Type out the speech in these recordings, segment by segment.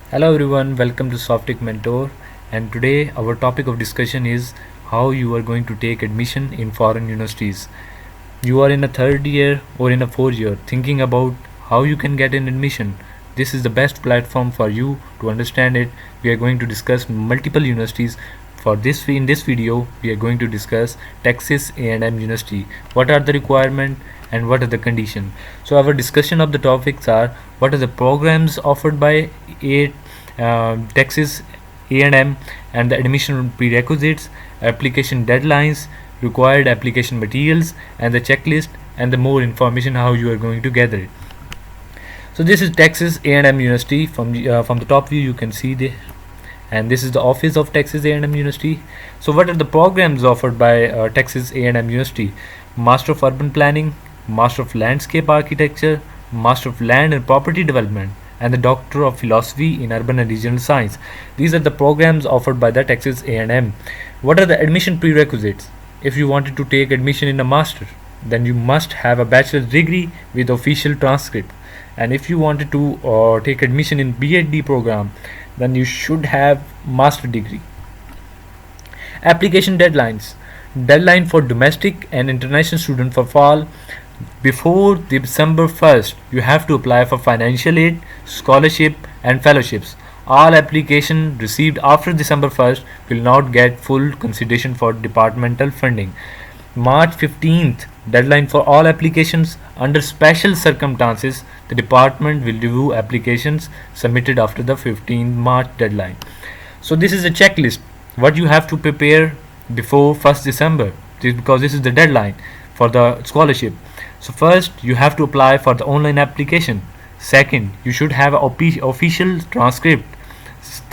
Hello everyone, welcome to Softic Mentor, and today our topic of discussion is how you are going to take admission in foreign universities. You are in a third year or in a fourth year thinking about how you can get an admission. This is the best platform for you to understand it. We are going to discuss multiple universities. For this in this video we are going to discuss Texas A&M University. What are the requirements and what are the conditions? So our discussion of the topics are: what are the programs offered by Texas A&M and the admission prerequisites, application deadlines, required application materials, and the checklist, and the more information how you are going to gather it. So this is Texas A&M University. From the top view you can see the, and this is the office of Texas A&M University. So what are the programs offered by Texas A&M University? Master of Urban Planning, Master of Landscape Architecture, Master of Land and Property Development, and the Doctor of Philosophy in Urban and Regional Science. These are the programs offered by the Texas A&M. What are the admission prerequisites? If you wanted to take admission in a master, then you must have a bachelor's degree with official transcript. And if you wanted to take admission in PhD program, then you should have master degree. Application deadlines. Deadline for domestic and international student for fall: before December 1st, you have to apply for financial aid, scholarship, and fellowships. All applications received after December 1st will not get full consideration for departmental funding. March 15th, deadline for all applications. Under special circumstances, the department will review applications submitted after the 15th March deadline. So this is a checklist what you have to prepare before 1st December, because this is the deadline for the scholarship. So first you have to apply for the online application. Second, you should have an official transcript.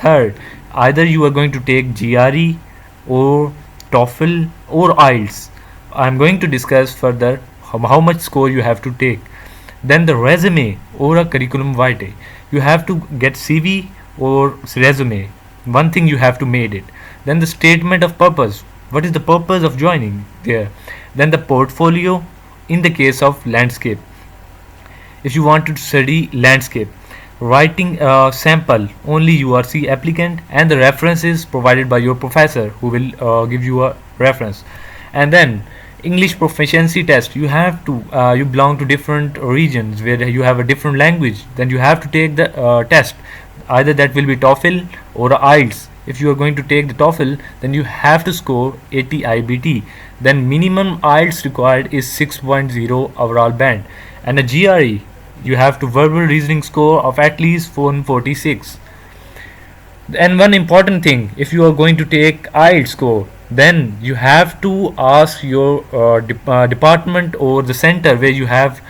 Third, either you are going to take GRE or TOEFL or IELTS. I am going to discuss further how much score you have to take. Then the resume or a curriculum vitae. You have to get CV or resume. One thing you have to made it. Then the statement of purpose. What is the purpose of joining there? Then the portfolio in the case of landscape. If you want to study landscape, writing a sample, only URC applicant and the references provided by your professor who will give you a reference. And then English proficiency test. You have to you belong to different regions where you have a different language, then you have to take the test. Either that will be TOEFL or IELTS. If you are going to take the TOEFL, then you have to score 80 IBT. Then minimum IELTS required is 6.0 overall band, and a GRE you have to verbal reasoning score of at least 446. And one important thing, if you are going to take IELTS score, then you have to ask your department or the center where you have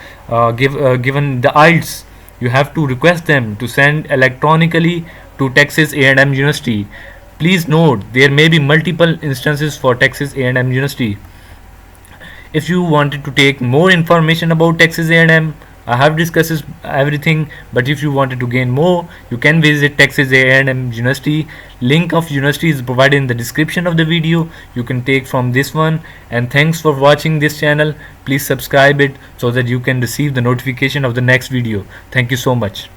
given the IELTS. You have to request them to send electronically to Texas A&M University. Please note there may be multiple instances for Texas A&M University. If you wanted to take more information about Texas A&M, I have discussed everything, but if you wanted to gain more, you can visit Texas A&M University. Link of university is provided in the description of the video. You can take from this one. And thanks for watching this channel. Please subscribe it so that you can receive the notification of the next video. Thank you so much.